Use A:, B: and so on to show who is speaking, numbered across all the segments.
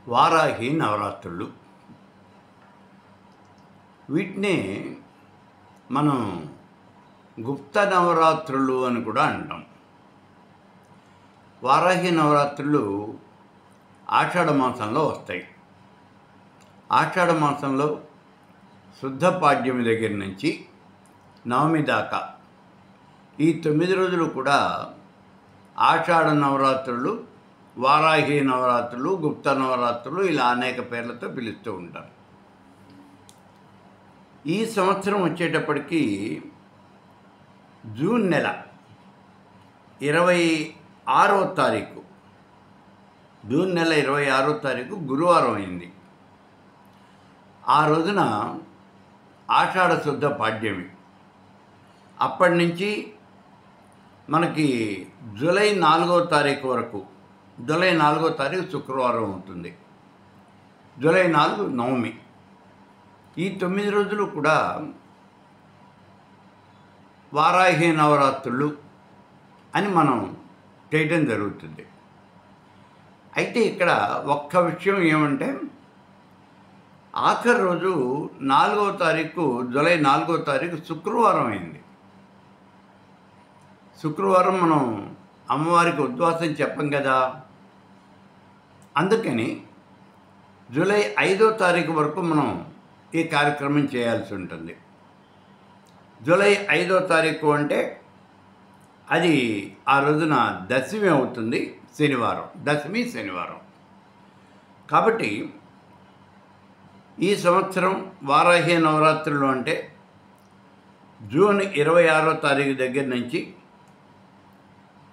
A: వారాహి నవరాత్రులు. వీటినే మనం గుప్త నవరాత్రులు అని కూడా అంటాం. వారాహి నవరాత్రులు ఆషాఢ మాసంలో వస్తాయి. ఆషాఢ మాసంలో శుద్ధ పాడ్యమి దగ్గర నుంచి నవమి దాకా ఈ 9 రోజులు కూడా ఆషాఢ నవరాత్రులు, వారాహి నవరాత్రులు, గుప్త నవరాత్రులు ఇలా అనేక పేర్లతో పిలుస్తూ ఉంటారు. ఈ సంవత్సరం వచ్చేటప్పటికి జూన్ నెల 26వ తారీఖు, జూన్ నెల 26వ తారీఖు గురువారం అయింది. ఆ రోజున ఆషాఢ శుద్ధ పాడ్యమి. అప్పటి నుంచి మనకి జూలై 4వ తారీఖు వరకు, జూలై 4వ తారీఖు శుక్రవారం ఉంటుంది. జూలై 4 నవమి. ఈ 9 రోజులు కూడా వారాహి నవరాత్రులు అని మనం చేయటం జరుగుతుంది. అయితే ఇక్కడ ఒక్క విషయం ఏమంటే, ఆఖరి రోజు 4వ తారీఖు, జూలై 4వ తారీఖు శుక్రవారం అయింది. శుక్రవారం మనం అమ్మవారికి ఉద్వాసం చెప్పం కదా, అందుకని జూలై 5వ తారీఖు వరకు మనం ఈ కార్యక్రమం చేయాల్సి ఉంటుంది. జూలై 5వ తారీఖు అంటే అది ఆ రోజున దశమి అవుతుంది, శనివారం, దశమి శనివారం. కాబట్టి ఈ సంవత్సరం వారాహి నవరాత్రులు అంటే జూన్ 26వ తారీఖు దగ్గర నుంచి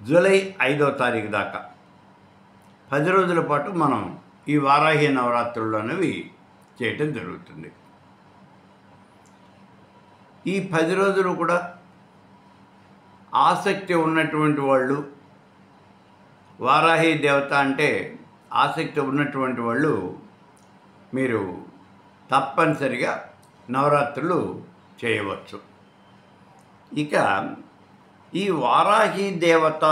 A: జూలై 5వ తారీఖు దాకా 10 రోజుల పాటు మనం ఈ వారాహి నవరాత్రులు అనేవి చేయటం జరుగుతుంది. ఈ 10 రోజులు కూడా ఆసక్తి ఉన్నటువంటి వాళ్ళు, వారాహి దేవత అంటే ఆసక్తి ఉన్నటువంటి వాళ్ళు మీరు తప్పనిసరిగా నవరాత్రులు చేయవచ్చు. ఇక ఈ వారాహి దేవత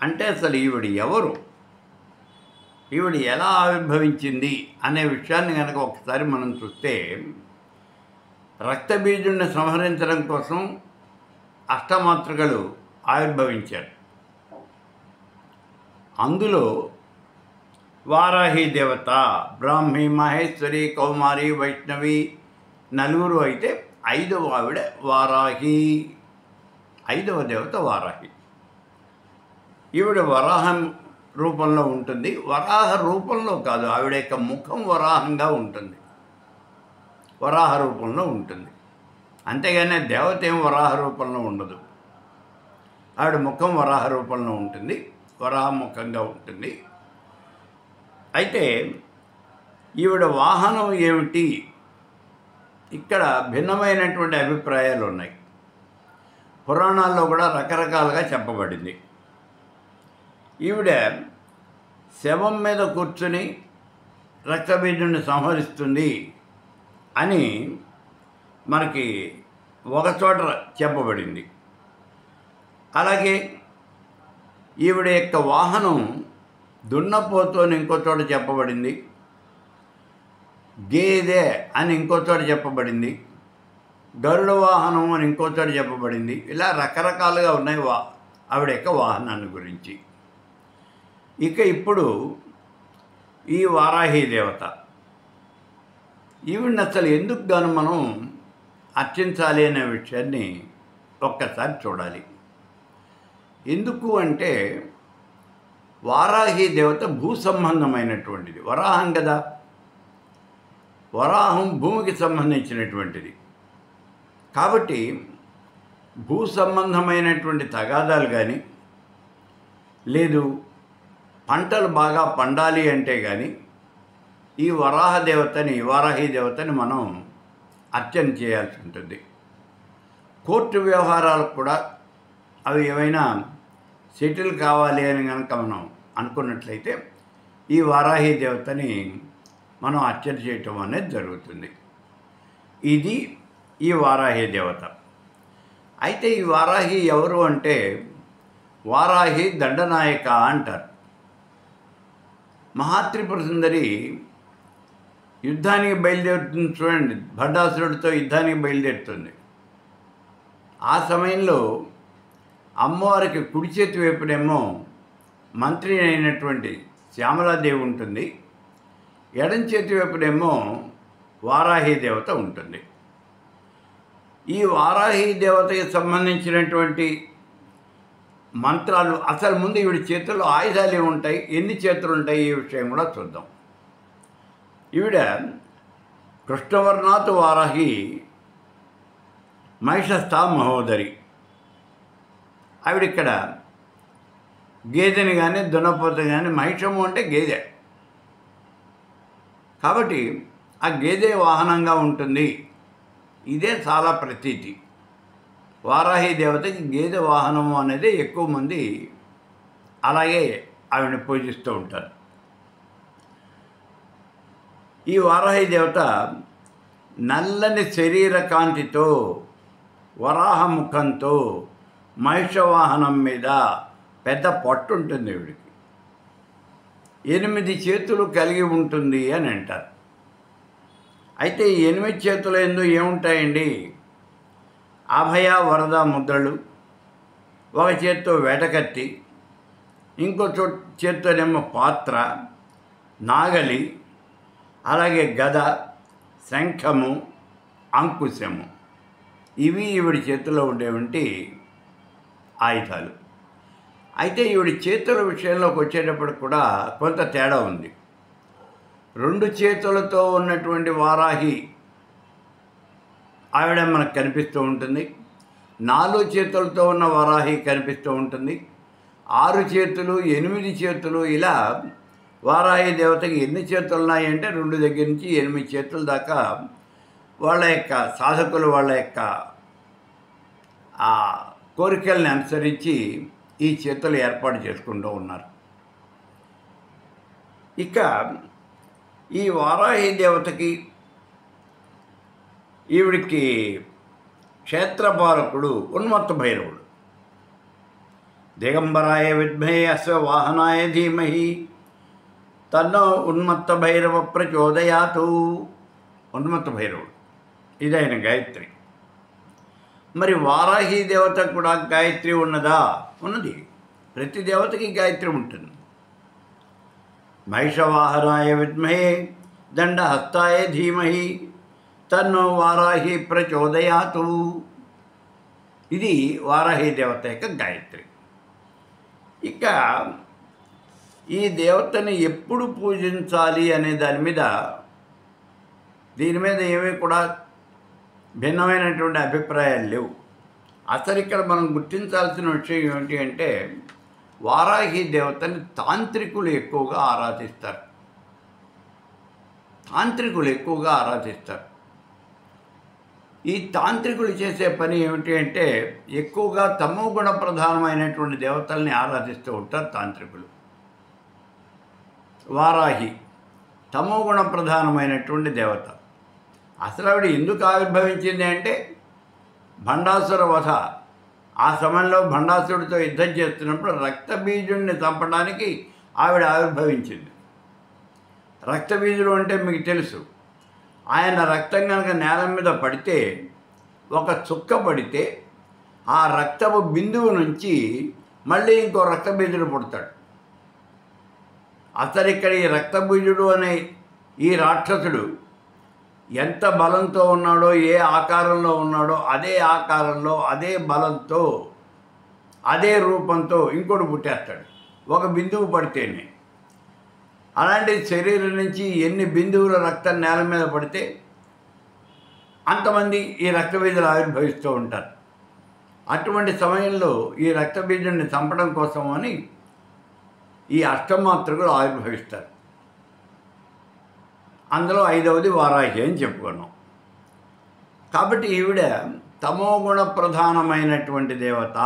A: అంటే అసలు ఈవిడ ఎవరు, ఈవిడ ఎలా ఆవిర్భవించింది అనే విషయాన్ని కనుక ఒకసారి మనం చూస్తే, రక్తబీజుడిని సంహరించడం కోసం అష్టమాతృకలు ఆవిర్భవించారు. అందులో వారాహి దేవత, బ్రాహ్మి, మహేశ్వరి, కౌమారి, వైష్ణవి నలుగురు అయితే 5వ ఆవిడ వారాహి, 5వ దేవత వారాహి. ఈవిడ వరాహం రూపంలో ఉంటుంది. వరాహ రూపంలో కాదు, ఆవిడ యొక్క ముఖం వరాహంగా ఉంటుంది, వరాహ రూపంలో ఉంటుంది. అంతేగాని దేవత ఏం వరాహ రూపంలో ఉండదు. ఆవిడ ముఖం వరాహ రూపంలో ఉంటుంది, వరాహ ముఖంగా ఉంటుంది. అయితే ఈవిడ వాహనం ఏమిటి, ఇక్కడ భిన్నమైనటువంటి అభిప్రాయాలు ఉన్నాయి. పురాణాల్లో కూడా రకరకాలుగా చెప్పబడింది. ఈవిడ శవం మీద కూర్చుని రక్తబీజుడిని సంహరిస్తుంది అని మనకి ఒకచోట చెప్పబడింది. అలాగే ఈవిడ యొక్క వాహనం దున్నపోతు అని ఇంకో చోట చెప్పబడింది, గేదె అని ఇంకో చోట చెప్పబడింది, గరుడ వాహనం అని ఇంకో చోట చెప్పబడింది. ఇలా రకరకాలుగా ఉన్నాయి ఆవిడ యొక్క వాహనాన్ని గురించి. ఇక ఇప్పుడు ఈ వారాహి దేవత, ఈవిడ్ని అసలు ఎందుకు గాను మనం అర్చించాలి అనే విషయాన్ని ఒక్కసారి చూడాలి. ఎందుకు అంటే, వారాహి దేవత భూ సంబంధమైనటువంటిది, వరాహం కదా. వరాహం భూమికి సంబంధించినటువంటిది. కాబట్టి భూ సంబంధమైనటువంటి తగాదాలు కానీ, లేదు పంటలు బాగా పండాలి అంటే కానీ ఈ వారాహి దేవతని మనం అర్చన చేయాల్సి ఉంటుంది. కోర్టు వ్యవహారాలకు కూడా అవి ఏమైనా సెటిల్ కావాలి అని కనుక మనం అనుకున్నట్లయితే ఈ వారాహి దేవతని మనం అర్చన చేయటం అనేది జరుగుతుంది. ఇది ఈ వారాహి దేవత. అయితే ఈ వారాహి ఎవరు అంటే, వారాహి దండనాయక అంటారు. మహాత్రిపుర సుందరి యుద్ధానికి బయలుదేరుతుంది. చూడండి, భండాసురుడితో యుద్ధానికి బయలుదేరుతుంది. ఆ సమయంలో అమ్మవారికి కుడి చేతి వైపునేమో మంత్రి అయినటువంటి శ్యామలాదేవి ఉంటుంది, ఎడం చేతి వైపునేమో వారాహి దేవత ఉంటుంది. ఈ వారాహి దేవతకి సంబంధించినటువంటి మంత్రాలు, అసలు ముందు ఈవిడ చేతుల్లో ఆయుధాలు ఏముంటాయి, ఎన్ని చేతులు ఉంటాయి, ఈ విషయం కూడా చూద్దాం. ఈవిడ కృష్ణవర్ణాత్ వారాహి మహిషస్థా మహోదరి. ఆవిడిక్కడ గేదెని కానీ దున్నపోతని కానీ, మహిషము అంటే గేదె కాబట్టి ఆ గేదె వాహనంగా ఉంటుంది. ఇదే చాలా ప్రతీతి. వారాహి దేవతకి గేదె వాహనము అనేది ఎక్కువ మంది అలాగే ఆవిడని పూజిస్తూ ఉంటారు. ఈ వారాహి దేవత నల్లని శరీర కాంతితో, వరాహముఖంతో, మహిషవాహనం మీద పెద్ద పట్టు ఉంటుంది. ఈవిడికి 8 చేతులు కలిగి ఉంటుంది అని అంటారు. అయితే ఈ 8 చేతుల యందు ఏముంటాయండి? అభయ వరద ముద్రలు, ఒక చేత్తో వేటకత్తి, ఇంకో చేత్తోనేమో పాత్ర, నాగలి, అలాగే గద, శంఖము, అంకుశము. ఇవి ఈవిడి చేతిలో ఉండేవంటి ఆయుధాలు. అయితే ఈవిడి చేతుల విషయంలోకి వచ్చేటప్పుడు కూడా కొంత తేడా ఉంది. 2 చేతులతో ఉన్నటువంటి వారాహి ఆవిడ మనకు కనిపిస్తూ ఉంటుంది. 4 చేతులతో ఉన్న వారాహి కనిపిస్తూ ఉంటుంది. 6 చేతులు, 8 చేతులు, ఇలా వారాహి దేవతకి ఎన్ని చేతులు ఉన్నాయంటే 2 దగ్గర నుంచి 8 చేతుల దాకా వాళ్ళ యొక్క సాధకులు వాళ్ళ యొక్క ఆ కోరికల్ని అనుసరించి ఈ చేతులు ఏర్పాటు చేసుకుంటూ ఉన్నారు. ఇక ఈ వారాహి దేవతకి ఈవిడికి క్షేత్రపాలకుడు ఉన్మత్త భైరవుడు. దిగంబరాయ విద్మహే అశ్వవాహనాయ ధీమహి తన్నో ఉన్మత్త భైరవ ప్రచోదయాతు. ఉన్మత్త భైరవుడు ఇదైన గాయత్రి. మరి వారాహి దేవత కూడా గాయత్రి ఉన్నదా? ఉన్నది. ప్రతి దేవతకి గాయత్రి ఉంటుంది. మహిషవాహనాయ విద్మహే దండహస్తాయ ధీమహి తన్నో వారాహి ప్రచోదయాతు. ఇది వారాహి దేవత యొక్క గాయత్రి. ఇక ఈ దేవతని ఎప్పుడు పూజించాలి అనే దీని మీద ఏమీ కూడా భిన్నమైనటువంటి అభిప్రాయాలు లేవు. అసలు ఇక్కడ మనం గుర్తించాల్సిన విషయం ఏమిటి అంటే, వారాహి దేవతని తాంత్రికులు ఎక్కువగా ఆరాధిస్తారు. ఈ తాంత్రికులు చేసే పని ఏమిటి అంటే, ఎక్కువగా తమో గుణ ప్రధానమైనటువంటి దేవతల్ని ఆరాధిస్తూ ఉంటారు తాంత్రికులు. వారాహి తమో గుణ ప్రధానమైనటువంటి దేవత. అసలు ఆవిడ ఎందుకు ఆవిర్భవించింది అంటే, భండాసుర వధ, ఆ సమయంలో భండాసురుడితో యుద్ధం చేస్తున్నప్పుడు రక్తబీజుడిని చంపడానికి ఆవిడ ఆవిర్భవించింది. రక్తబీజుడు అంటే మీకు తెలుసు, ఆయన రక్తం కనుక నేల మీద పడితే, ఒక చుక్క పడితే ఆ రక్తపు బిందువు నుంచి మళ్ళీ ఇంకో రక్తబీజుడు పుడతాడు. అసలు ఇక్కడ ఈ రక్తబీజుడు అనే ఈ రాక్షసుడు ఎంత బలంతో ఉన్నాడో, ఏ ఆకారంలో ఉన్నాడో, అదే ఆకారంలో, అదే బలంతో, అదే రూపంతో ఇంకోటి పుట్టేస్తాడు ఒక బిందువు పడితేనే. అలాంటి శరీరం నుంచి ఎన్ని బిందువుల రక్తం నేల మీద పడితే అంతమంది ఈ రక్తబీజులు ఆవిర్భవిస్తూ ఉంటారు. అటువంటి సమయంలో ఈ రక్తబీజుడిని చంపడం కోసం అని ఈ అష్టమాతృకులు ఆవిర్భవిస్తారు. అందులో 5వది వారాహి అని చెప్పుకున్నాం. కాబట్టి ఈవిడ తమోగుణ ప్రధానమైనటువంటి దేవత.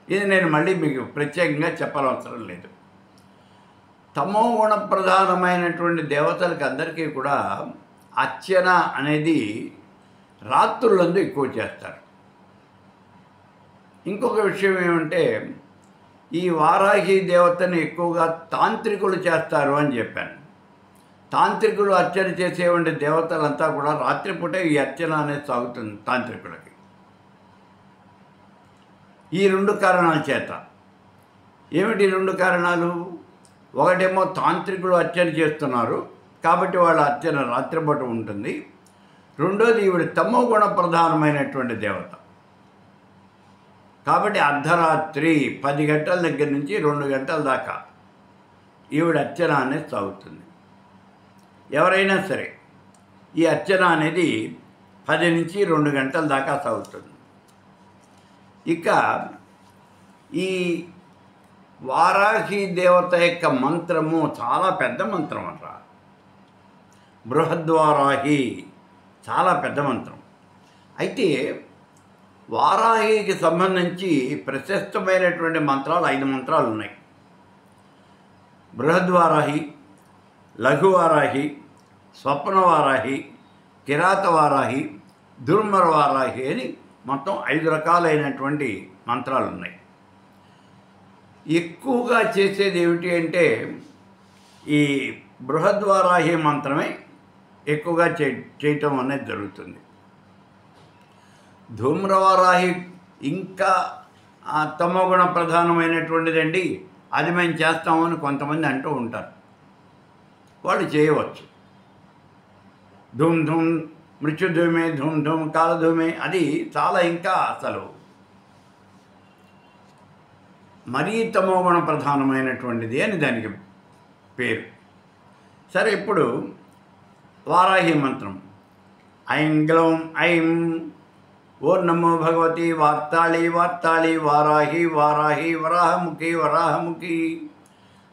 A: ఇది నేను మళ్ళీ మీకు ప్రత్యేకంగా చెప్పనవసరం లేదు. తమోగుణ ప్రధానమైనటువంటి దేవతలకి అందరికీ కూడా అర్చన అనేది రాత్రులందు ఎక్కువ చేస్తారు. ఇంకొక విషయం ఏమంటే, ఈ వారాహి దేవతని ఎక్కువగా తాంత్రికులు చేస్తారు అని చెప్పాను. తాంత్రికులు అర్చన చేసేవంటి దేవతలంతా కూడా రాత్రిపూట ఈ అర్చన అనేది సాగుతుంది తాంత్రికులకి. ఈ 2 కారణాల చేత. ఏమిటి 2 కారణాలు? ఒకటేమో తాంత్రికులు అర్చన చేస్తున్నారు కాబట్టి వాళ్ళ అర్చన రాత్రిపూట ఉంటుంది. రెండోది ఈవిడ తమో గుణ ప్రధానమైనటువంటి దేవత కాబట్టి అర్ధరాత్రి 10 గంటల దగ్గర నుంచి 2 గంటల దాకా ఈవిడ అర్చన అనేది సాగుతుంది. ఎవరైనా సరే ఈ అర్చన అనేది 10 నుంచి 2 గంటల దాకా సాగుతుంది. ఇక ఈ వారాహి దేవత యొక్క మంత్రము చాలా పెద్ద మంత్రం అంట. బృహద్వారాహి చాలా పెద్ద మంత్రం. అయితే వారాహికి సంబంధించి ప్రశస్తమైనటువంటి మంత్రాలు 5 మంత్రాలు ఉన్నాయి. బృహద్వారాహి, లఘువారాహి, స్వప్నవారాహి, కిరాతవారాహి, దుర్మరవారాహి అని మొత్తం 5 రకాలైనటువంటి మంత్రాలు ఉన్నాయి. ఎక్కువగా చేసేది ఏమిటి అంటే ఈ బృహద్వారాహి మంత్రమే ఎక్కువగా చేయటం అనేది జరుగుతుంది. ధూమ్రవారాహి ఇంకా తమోగుణ ప్రధానమైనటువంటిదండి, అది మేము చేస్తామని కొంతమంది అంటూ ఉంటారు. వాళ్ళు చేయవచ్చు. ధూమ్ ధూమ్ మృత్యుధూమే, ధూమ్ ధూమ్ కాలధూమే, అది చాలా ఇంకా అసలు మరీ తమోగుణ ప్రధానమైనటువంటిది అని దానికి పేరు. సరే, ఇప్పుడు వారాహి మంత్రం ఐం గ్లౌం ఐం ఓ నమో భగవతి వార్తాళి వార్తాళి వారాహి వారాహి వరాహముఖి వరాహముఖి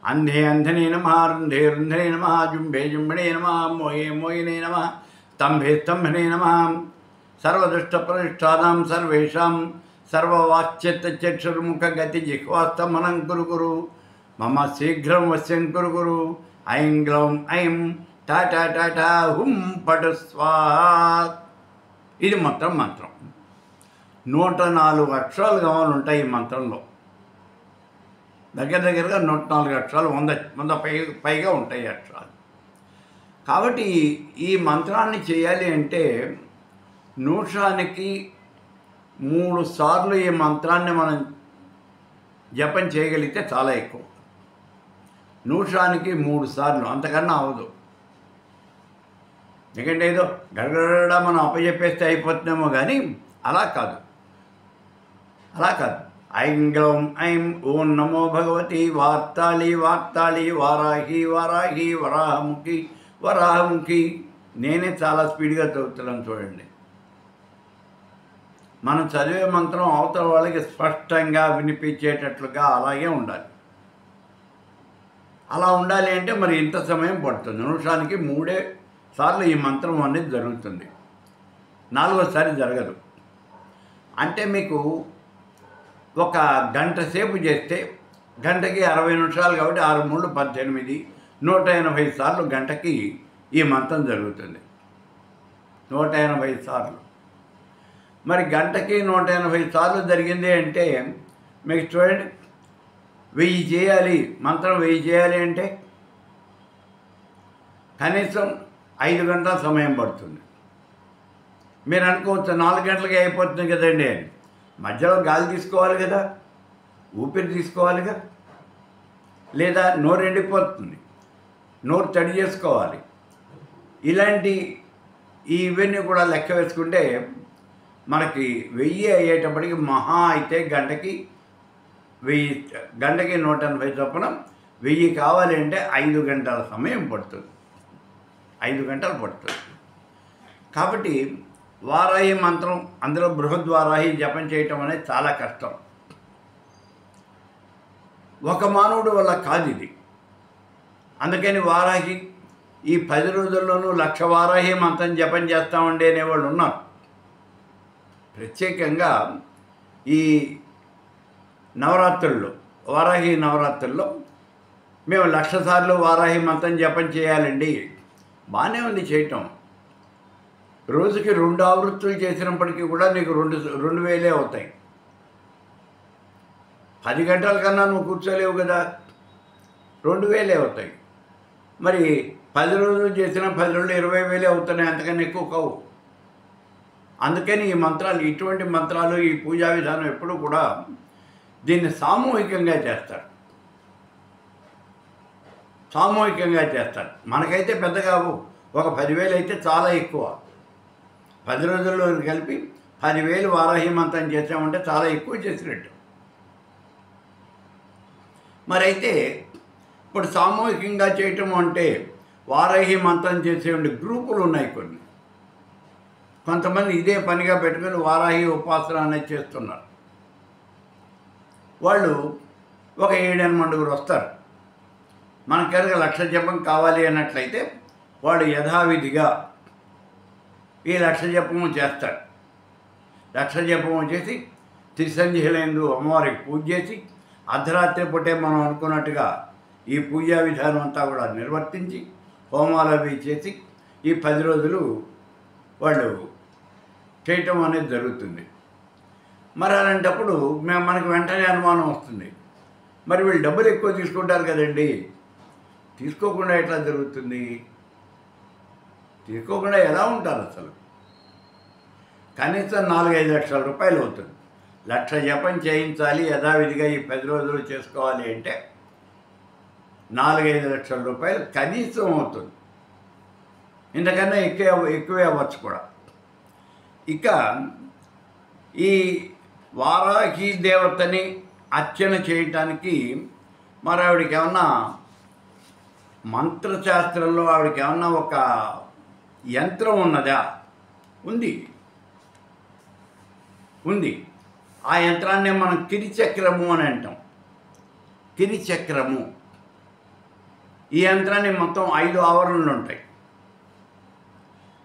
A: అంధే అంధనే నమ రుంధే రుంధనే నమ జుంభే జుంభణే నమ మోయే మోయినే నమ స్తంభే స్తంభనే నమ సర్వదుష్ట ప్రతిష్టానాం సర్వేషాం సర్వవాక్యచక్షుర్ముఖ గతి జిహ్వాస్తమనం కురు కురు మమ శీఘ్రం వశ్యం కురు కురు ఐం గ్లౌం ఐం టాటా టాటా హుం పటు స్వాహ. ఇది మొత్తం మంత్రం. 104 అక్షరాలు కావాలి ఉంటాయి ఈ మంత్రంలో. దగ్గరగా 104 అక్షరాలు, 100 పైగా ఉంటాయి అక్షరాలు. కాబట్టి ఈ మంత్రాన్ని చేయాలి అంటే నిమిషానికి 3 సార్లు ఈ మంత్రాన్ని మనం జపం చేయగలిగితే చాలా ఎక్కువ. నిమిషానికి 3 సార్లు, అంతకన్నా అవ్వదు. ఎందుకంటే ఏదో గడగడ మనం అప్పచెప్పేస్తే అయిపోతుందేమో కానీ అలా కాదు. ఐం గ్లౌం ఐం ఓం నమో భగవతి వార్తాళి వార్తాళి వారాహి వారాహి వరాహముఖి వరాహముఖి. నేనే చాలా స్పీడ్గా చదువుతున్నాను చూడండి. మనం చదివే మంత్రం అవతల వాళ్ళకి స్పష్టంగా వినిపించేటట్లుగా అలాగే ఉండాలి. అలా ఉండాలి అంటే మరి ఇంత సమయం పడుతుంది. నిమిషానికి 3 సార్లు ఈ మంత్రం అనేది జరుగుతుంది. 4వసారి జరగదు. అంటే మీకు ఒక గంట సేపు చేస్తే గంటకి 60 నిమిషాలు కాబట్టి 6 3 18, 180 సార్లు గంటకి ఈ మంత్రం జరుగుతుంది. 180 సార్లు. మరి గంటకి 180 సార్లు జరిగింది అంటే మీకు చూడండి, 1000 చేయాలి, మంత్రం 1000 చేయాలి అంటే కనీసం 5 గంటల సమయం పడుతుంది. మీరు అనుకోవచ్చు 4 గంటలకి అయిపోతుంది కదండి అని. మధ్యలో గాలి తీసుకోవాలి కదా, ఊపిరి తీసుకోవాలిగా, లేదా నోరు ఎండిపోతుంది, నోరు తడి చేసుకోవాలి. ఇవన్నీ కూడా లెక్క వేసుకుంటే మనకి 1000 అయ్యేటప్పటికి మహా అయితే గంటకి 180 చొప్పున 1000 కావాలి అంటే 5 గంటల సమయం పడుతుంది. 5 గంటలు పడుతుంది. కాబట్టి వారాహి మంత్రం, అందులో బృహద్వారాహి జపం చేయటం అనేది చాలా కష్టం. ఒక మానవుడు వల్ల కాదు ఇది. అందుకని వారాహి ఈ 10 రోజుల్లోనూ 1,00,000 వారాహి మంత్రం జపం చేస్తామండి అనేవాళ్ళు ఉన్నారు. ప్రత్యేకంగా ఈ నవరాత్రుల్లో, వారాహి నవరాత్రుల్లో మేము 1,00,000 సార్లు వారాహి మంత్రం జపం చేయాలండి. బాగానే ఉంది చేయటం. రోజుకి 2 ఆవృత్తులు చేసినప్పటికీ కూడా నీకు 2,000 అవుతాయి. 10 గంటల కన్నా నువ్వు కూర్చోలేవు కదా, 2,000 అవుతాయి. మరి 10 రోజులు చేసినా 10 రోజులు 20,000 అవుతున్నాయి, అంతకన్నా ఎక్కువ కావు. అందుకని ఈ మంత్రాలు, ఇటువంటి మంత్రాలు, ఈ పూజా విధానం ఎప్పుడూ కూడా దీన్ని సామూహికంగా చేస్తారు. సామూహికంగా చేస్తారు. మనకైతే పెద్ద కావు, ఒక 10,000 అయితే చాలా ఎక్కువ. 10 రోజుల్లో కలిపి 10,000 వారాహి మంత్రం చేసామంటే చాలా ఎక్కువ చేసినట్టు. మరైతే ఇప్పుడు సామూహికంగా చేయటం అంటే వారాహి మంత్రం చేసేటువంటి గ్రూపులు ఉన్నాయి కొన్ని. కొంతమంది ఇదే పనిగా పెట్టుకొని వారాహి ఉపాసన అనేది చేస్తున్నారు. వాళ్ళు ఒక 7-8 వస్తారు. మన కనుక 1,00,000 జపం కావాలి అన్నట్లయితే వాళ్ళు యథావిధిగా ఈ 1,00,000 జపము చేస్తారు. 1,00,000 జపము చేసి త్రిసంధ్యలందు అమ్మవారికి పూజ చేసి అర్ధరాత్రి పూటే మనం అనుకున్నట్టుగా ఈ పూజా విధానం అంతా కూడా నిర్వర్తించి హోమాలు అవి చేసి ఈ 10 రోజులు వాళ్ళు చేయటం అనేది జరుగుతుంది. మరి అలాంటప్పుడు మనకు వెంటనే అనుమానం వస్తుంది, మరి వీళ్ళు డబ్బులు ఎక్కువ తీసుకుంటారు కదండి, తీసుకోకుండా ఎట్లా జరుగుతుంది? తీసుకోకుండా ఎలా ఉంటారు అసలు? కనీసం 4-5 లక్షల రూపాయలు అవుతుంది. 1,00,000 జపం చేయించాలి, యథావిధిగా ఈ 10 రోజులు చేసుకోవాలి అంటే 4-5 లక్షల రూపాయలు కనీసం అవుతుంది. ఇంతకన్నా ఎక్కువే అవ్వచ్చు కూడా. ఇక ఈ వారాహి దేవతని అర్చన చేయటానికి మరి ఆవిడకి ఏమన్నా మంత్రశాస్త్రంలో ఆవిడకి ఏమన్నా ఒక యంత్రం ఉన్నదా? ఉంది. ఆ యంత్రాన్ని మనం కిరిచక్రము అని అంటాం. కిరిచక్రము. ఈ యంత్రాన్ని మొత్తం 5 ఆవరణలు ఉంటాయి.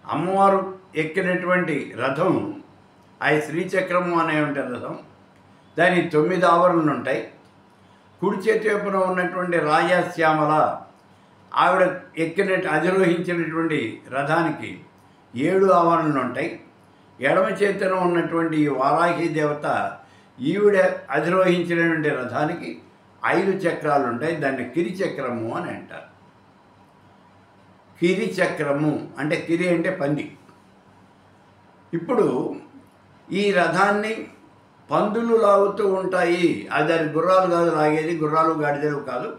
A: అమ్మవారు ఎక్కినటువంటి రథం అది శ్రీచక్రము అనే ఉంటుంది రథం. దానికి 9 ఆవరణలు ఉంటాయి. కుడి చేతి వైపున ఉన్నటువంటి రాజశ్యామల ఆవిడ అధిరోహించినటువంటి రథానికి 7 ఆవరణలు ఉంటాయి. ఎడమ చేతిలో ఉన్నటువంటి ఈ వారాహి దేవత ఈవిడ అధిరోహించినటువంటి రథానికి 5 చక్రాలు ఉంటాయి. దాన్ని కిరిచక్రము అని అంటారు. కిరిచక్రము అంటే కిరి అంటే పంది. ఇప్పుడు ఈ రథాన్ని పందులు లాగుతూ ఉంటాయి. అది గుర్రాలు కాదు లాగేది, గుర్రాలు గాడిదలు కాదు,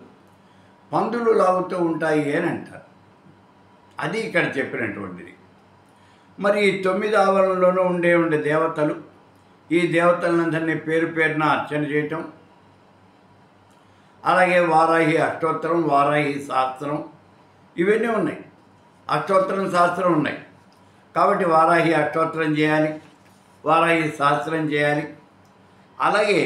A: పందులు లాగుతూ ఉంటాయి అని అంటారు. అది ఇక్కడ చెప్పినటువంటిది. మరి ఈ 9 ఆవరణలోనూ ఉండే దేవతలు, ఈ దేవతలందరినీ పేరు పేరున అర్చన చేయటం, అలాగే వారాహి అష్టోత్తరం, వారాహి శాస్త్రం ఇవన్నీ ఉన్నాయి. అష్టోత్తరం శాస్త్రం ఉన్నాయి కాబట్టి వారాహి అష్టోత్తరం చేయాలి, వారాహి శాస్త్రం చేయాలి. అలాగే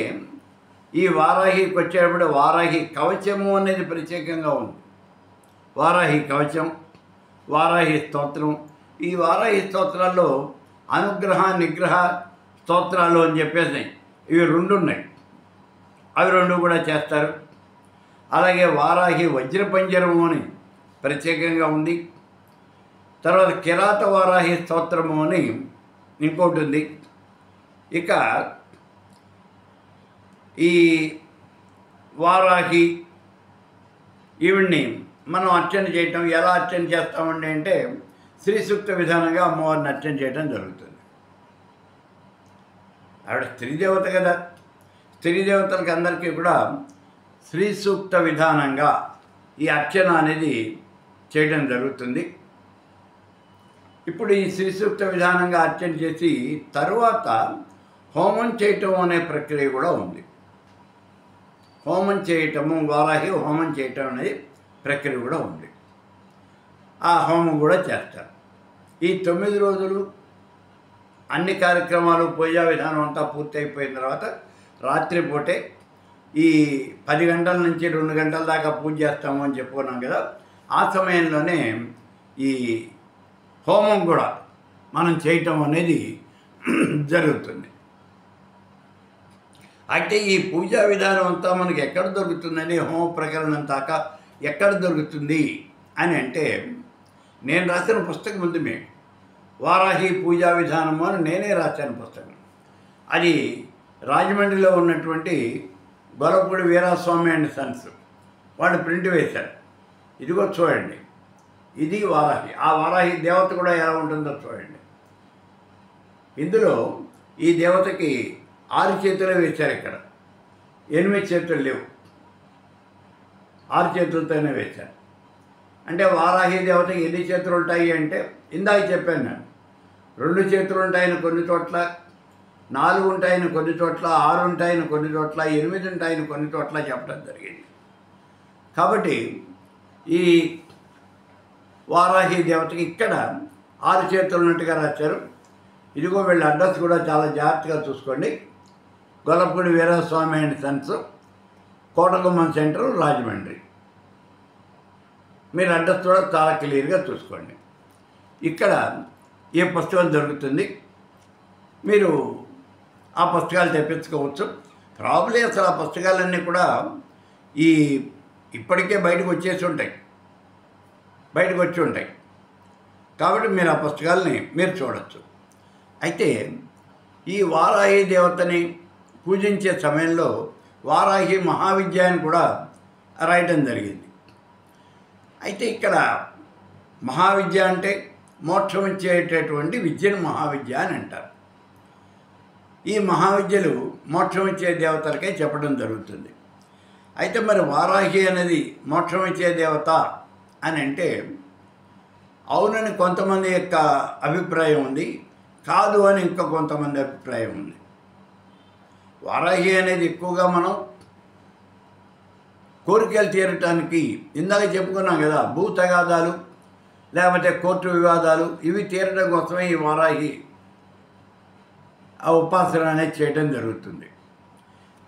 A: ఈ వారాహికి వచ్చేటప్పుడు వారాహి కవచము అనేది ప్రత్యేకంగా ఉంది. వారాహి కవచం, వారాహి స్తోత్రం. ఈ వారాహి స్తోత్రాల్లో అనుగ్రహ నిగ్రహ స్తోత్రాలు అని చెప్పేసి ఇవి 2 ఉన్నాయి. అవి 2 కూడా చేస్తారు. అలాగే వారాహి వజ్రపంజరము అని ప్రత్యేకంగా ఉంది. తర్వాత కిరాత వారాహి స్తోత్రము అని ఇంకోటి ఉంది. ఇక ఈ వారాహి ఈవిడ్ని మనం అర్చన చేయటం ఎలా అర్చన చేస్తామండి అంటే శ్రీ సూక్త విధానంగా అమ్మవారిని అర్చన చేయడం జరుగుతుంది. ఆవిడ స్త్రీ దేవత కదా, స్త్రీ దేవతలకి అందరికీ కూడా శ్రీ సూక్త విధానంగా ఈ అర్చన అనేది చేయడం జరుగుతుంది. ఇప్పుడు ఈ శ్రీ సూక్త విధానంగా అర్చన చేసి తరువాత హోమం చేయటం అనే ప్రక్రియ కూడా ఉంది. హోమం చేయటము, వారాహి హోమం చేయటం అనేది ప్రక్రియ కూడా ఉంది. ఆ హోమం కూడా చేస్తారు. ఈ 9 రోజులు అన్ని కార్యక్రమాలు పూజా విధానం అంతా పూర్తి అయిపోయిన తర్వాత రాత్రిపూటే ఈ 10 గంటల నుంచి 2 గంటల దాకా పూజ చేస్తాము అని చెప్పుకున్నాం కదా, ఆ సమయంలోనే ఈ హోమం కూడా మనం చేయటం అనేది జరుగుతుంది. అయితే ఈ పూజా విధానం అంతా మనకి ఎక్కడ దొరుకుతుందని, హోమ ప్రకరణ అంతాక ఎక్కడ దొరుకుతుంది అని అంటే నేను రాసిన పుస్తకం ఉంది మీకు, వారాహి పూజా విధానము అని నేనే రాశాను పుస్తకం. అది రాజమండ్రిలో ఉన్నటువంటి గొల్లపూడి వీరాస్వామి అండ్ సన్స్ వాళ్ళు ప్రింట్ వేశారు. ఇదిగో చూడండి, ఇది వారాహి. ఆ వారాహి దేవత కూడా ఎలా ఉంటుందో చూడండి. ఇందులో ఈ దేవతకి 6 చేతులు వేశారు. ఇక్కడ 8 చేతులు లేవు, 6 చేతులతోనే వేశారు. అంటే వారాహి దేవతకి ఎన్ని చేతులు ఉంటాయి అంటే, ఇందాక చెప్పాను నేను, 2 చేతులు ఉంటాయని కొన్ని చోట్ల, 4 ఉంటాయని కొన్ని చోట్ల, 6 ఉంటాయని కొన్ని చోట్ల, 8 ఉంటాయని కొన్ని చోట్ల చెప్పడం జరిగింది. కాబట్టి ఈ వారాహి దేవతకి ఇక్కడ 6 చేతులు ఉన్నట్టుగా రాశారు. ఇదిగో వీళ్ళ అడ్రస్ కూడా చాలా జాగ్రత్తగా చూసుకోండి. Gollapudi Veeraswamy and Sons, Kotagummam centre, Rajahmundry. మీరు అడ్రస్ కూడా చాలా క్లియర్గా చూసుకోండి. ఇక్కడ ఈ పుస్తకం దొరుకుతుంది, మీరు ఆ పుస్తకాలు తెప్పించుకోవచ్చు. ప్రాబ్లీ అసలు ఆ పుస్తకాలన్నీ కూడా ఇప్పటికే బయటకు వచ్చేసి ఉంటాయి, బయటకు వచ్చి ఉంటాయి. కాబట్టి మీరు ఆ పుస్తకాలని మీరు చూడవచ్చు. అయితే ఈ వారాహి దేవతని పూజించే సమయంలో వారాహి మహావిద్య అని కూడా రాయటం జరిగింది. అయితే ఇక్కడ మహావిద్య అంటే మోక్షం ఇచ్చేటటువంటి విద్యను మహావిద్య అని అంటారు. ఈ మహావిద్యలు మోక్షం ఇచ్చే దేవతలకే చెప్పడం జరుగుతుంది. అయితే మరి వారాహి అనేది మోక్షం ఇచ్చే దేవత అని అంటే అవునని కొంతమంది యొక్క అభిప్రాయం ఉంది, కాదు అని ఇంకా కొంతమంది అభిప్రాయం ఉంది. వారాహి అనేది ఎక్కువగా మనం కోరికలు తీరటానికి, ఇందాక చెప్పుకున్నాం కదా, భూ తగాదాలు లేకపోతే కోర్టు వివాదాలు ఇవి తీరడం కోసమే ఈ వారాహి ఆ ఉపాసన అనేది చేయడం జరుగుతుంది.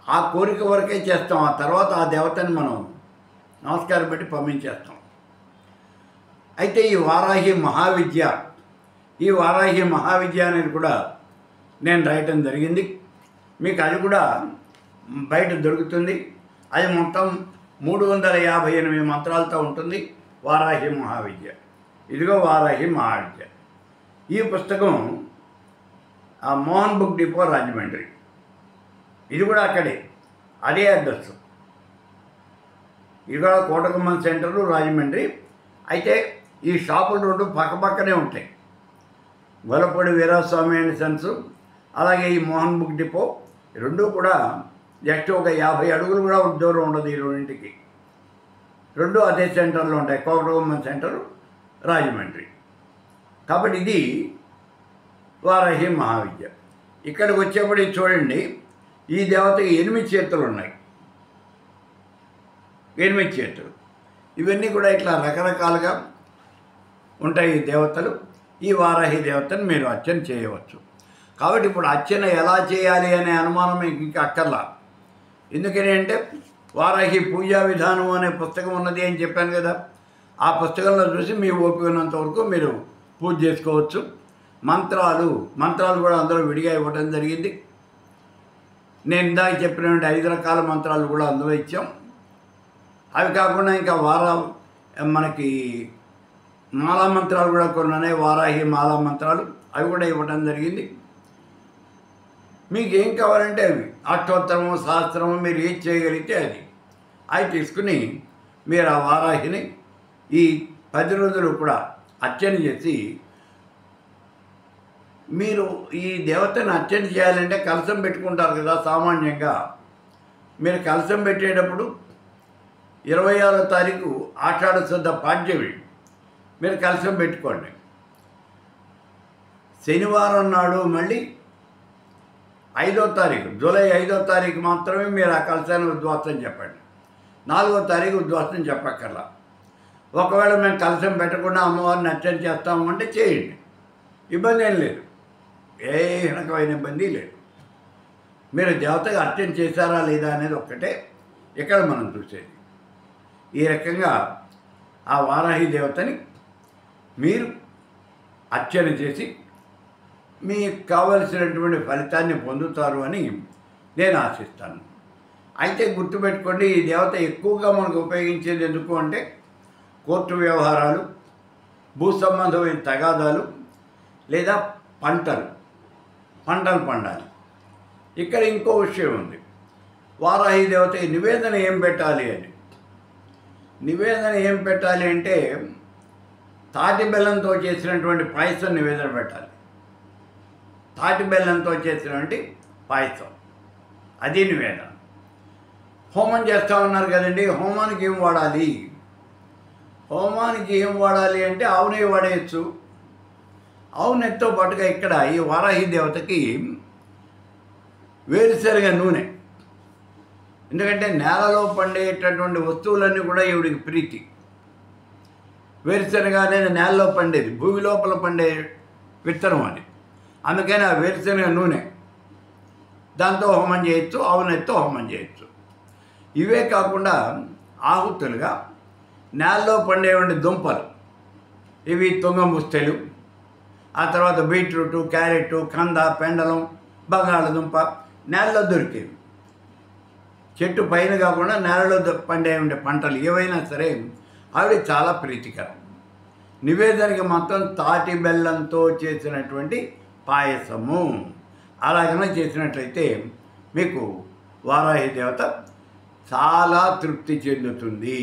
A: ఆ కోరిక వరకే చేస్తాం, ఆ తర్వాత ఆ దేవతని మనం నమస్కారం పెట్టి పంపించేస్తాం. అయితే ఈ వారాహి మహావిద్య, ఈ వారాహి మహావిద్య అనేది కూడా నేను రాయటం జరిగింది. మీకు అది కూడా బయట దొరుకుతుంది. అది మొత్తం 358 మంత్రాలతో ఉంటుంది వారాహి మహావిద్య. ఇదిగో వారాహి మహావిద్య. ఈ పుస్తకం మోహన్ బుక్ డిపో, రాజమండ్రి. ఇది కూడా అక్కడే, అదే అడ్రస్. ఇది కూడా కోటగుమ్మం సెంటరు, రాజమండ్రి. అయితే ఈ షాపులు 2 పక్కపక్కనే ఉంటాయి. గొల్లపూడి వీరస్వామి అండ్ సన్స్, అలాగే ఈ మోహన్ బుక్ డిపో, 2 కూడా జస్ట్ ఒక 50 అడుగులు కూడా దూరం ఉండదు ఈ రెండింటికి. 2 అదే సెంటర్లో ఉంటాయి, కోటగుమ్మం సెంటరు, రాజమండ్రి. కాబట్టి ఇది వారాహి మహావిద్య. ఇక్కడికి వచ్చేప్పుడు చూడండి, ఈ దేవతకి 8 చేతులు ఉన్నాయి, 8 చేతులు. ఇవన్నీ కూడా ఇట్లా రకరకాలుగా ఉంటాయి ఈ దేవతలు. ఈ వారాహి దేవతను మీరు అర్చన చేయవచ్చు. కాబట్టి ఇప్పుడు అర్చన ఎలా చేయాలి అనే అనుమానం మీకు ఇంకా అక్కర్లా. ఎందుకని అంటే వారాహి పూజా విధానం అనే పుస్తకం ఉన్నది అని చెప్పాను కదా, ఆ పుస్తకంలో చూసి మీ ఓపిక ఉన్నంత వరకు మీరు పూజ చేసుకోవచ్చు. మంత్రాలు కూడా అందులో విడిగా ఇవ్వడం జరిగింది. నేను ఇందాక చెప్పినటువంటి 5 రకాల మంత్రాలు కూడా అందులో ఇచ్చాం. అవి కాకుండా ఇంకా మనకి మాలా మంత్రాలు కూడా కొన్ని ఉన్నాయి, వారాహి మాలా మంత్రాలు, అవి కూడా ఇవ్వడం జరిగింది. మీకు ఏం కావాలంటే అవి, అష్టోత్తరము, సహస్రము, మీరు ఏది చేయగలిగితే అది తీసుకుని మీరు ఆ వారాహిని ఈ 10 రోజులు కూడా అర్చన చేసి, మీరు ఈ దేవతను అర్చన చేయాలంటే కలశం పెట్టుకుంటారు కదా సామాన్యంగా. మీరు కలశం పెట్టేటప్పుడు 26వ తారీఖు ఆషాఢ శుద్ధ పాడ్యమి మీరు కలశం పెట్టుకోండి. శనివారం నాడు మళ్ళీ 5వ తారీఖు, జూలై 5వ తారీఖు మాత్రమే మీరు ఆ కలశాన్ని ఉద్వాసన చెప్పండి. 4వ తారీఖు ఉద్వాసన చెప్పక్కర్లా. ఒకవేళ మేము కలశం పెట్టకుండా అమ్మవారిని అర్చన చేస్తాము అంటే చేయండి, ఇబ్బంది ఏం లేదు, ఏ రకమైన ఇబ్బంది లేదు. మీరు దేవతగా అర్చన చేశారా లేదా అనేది ఒక్కటే ఇక్కడ మనం చూసేది. ఈ రకంగా ఆ వారాహి దేవతని మీరు అర్చన చేసి మీకు కావలసినటువంటి ఫలితాన్ని పొందుతారు అని నేను ఆశిస్తాను. అయితే గుర్తుపెట్టుకోండి, ఈ దేవత ఎక్కువగా మనకు ఉపయోగించేది ఎందుకు అంటే కోర్టు వ్యవహారాలు, భూ సంబంధమైన తగాదాలు, లేదా పంటలు పండాలి. ఇక్కడ ఇంకో విషయం ఉంది, వారాహి దేవతకి నివేదన ఏం పెట్టాలి అని. నివేదన ఏం పెట్టాలి అంటే తాటి బెల్లంతో చేసినటువంటి పాయసం నివేదన పెట్టాలి. తాటి బెల్లంతో చేసినటువంటి పాయసం, అది నివేదన. హోమం చేస్తూ ఉన్నారు కదండి, హోమానికి ఏం వాడాలి? హోమానికి ఏం వాడాలి అంటే ఆవు నెయ్యి వాడేయచ్చు. ఆవు నెయ్యితో పాటుగా ఇక్కడ ఈ వారాహి దేవతకి వేరుశనగ నూనె, ఎందుకంటే నేలలో పండేటటువంటి వస్తువులన్నీ కూడా ఈవిడికి ప్రీతి. వేరుశనగ అనేది నేలలో పండేది, భూమి లోపల పండే విత్తనం అది. అందుకని ఆ వేరుశనగ నూనె దాంతో హోమం చేయొచ్చు, ఆవు నెయ్యితో హోమం చేయొచ్చు. ఇవే కాకుండా ఆహుతులుగా నేలలో పండేటువంటి దుంపలు, ఇవి తుంగముస్తెలు, ఆ తర్వాత బీట్రూటు, క్యారెట్, కంద, పెండలం, బంగాళదుంప నేలలో దొరికేవి. చెట్టు పైన కాకుండా నేలలో పండే ఉండే పంటలు ఏవైనా సరే అవి చాలా ప్రీతికరం. నివేదనకి మొత్తం తాటి బెల్లంతో చేసినటువంటి పాయసము అలాగనే చేసినట్లయితే మీకు వారాహి దేవత చాలా తృప్తి చెందుతుంది.